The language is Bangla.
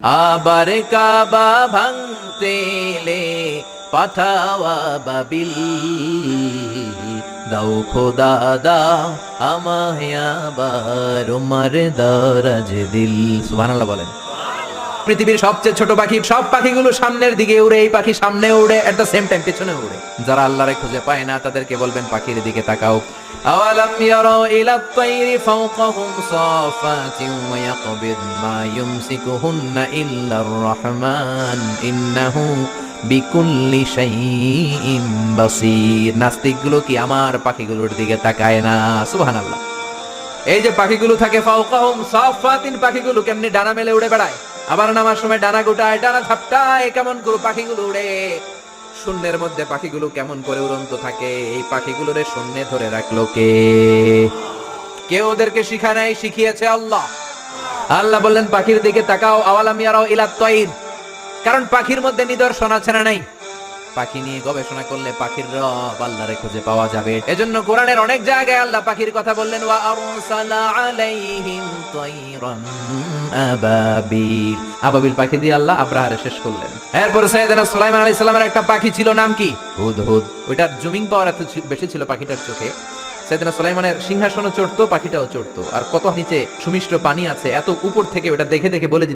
আবার কাবা ভাঙতে এলে পাঠাওয়া বাবিল, দাও খোদা দাও আমায় আবার উমার দারাজ দিল। সুবহানাল্লাহ বলেন। পৃথিবীর সবচেয়ে ছোট পাখি, সব পাখিগুলো সামনের দিকে উড়ে, এই পাখি সামনে উড়ে, এট দ্য সেম টাইম পেছনে উড়ে। যারা আল্লাহরে খুঁজে পায় না তাদেরকে বলবেন পাখির দিকে তাকাও। আওয়ালাম ইয়ারাউ ইলাত তায়রি ফাওকাহুম সাফাতিন ওয়া ইয়াকবিদ মা ইউমসিকুহুন্না ইল্লার রহমান ইন্নাহু বিকুল্লি শাইইন বাসীর। নাস্তিকগুলো কি আমার পাখিগুলোর দিকে তাকায় না? সুবহানাল্লাহ। এই যে পাখিগুলো থাকে ফাওকাহুম সাফাতিন, পাখিগুলো কেমনে ডানা মেলে উড়ে বেড়ায়, আবার নামার সময় ডানা গোটায়, ডানা ঝাপটায়, কেমন করে পাখিগুলো উড়ে। শূন্যের মধ্যে পাখিগুলো কেমন করে উড়ন্ত থাকে, এই পাখিগুলোরে শূন্যে ধরে রাখলো কে? কেউ ওদেরকে শিখায় নাই, শিখিয়েছে আল্লাহ। আল্লাহ বললেন পাখির দিকে তাকাও। আওয়ালাম ইয়ারাউ ইলাত তায়র, কারণ পাখির মধ্যে নিদর্শন আছে না নাই? পাখি নিয়ে গবেষণা করলে পাখির রব আল্লাহরে খুঁজে পাওয়া যাবে। এজন্য কোরআনের অনেক জায়গায় আল্লাহ পাখির কথা বললেন, ওয়া আরসালা আলাইহিম তায়রান আবাবিল। আবাবিল পাখি দিয়ে আল্লাহ আব্রাহারে শেষ করলেন। এরপর সাইয়েদনা সুলাইমান আলাইহিস সালামের একটা পাখি ছিল, নাম কি? হুদহুদ। ওইটার জুমিং পাওয়ার এত বেশি ছিল পাখিটার চোখে, সাইয়েদনা সুলাইমানের সিংহাসনও চড়তো, পাখিটাও চড়তো। আর কত নিচে সুমিষ্ট পানি আছে, এত উপর থেকে ওটা দেখে দেখে বলে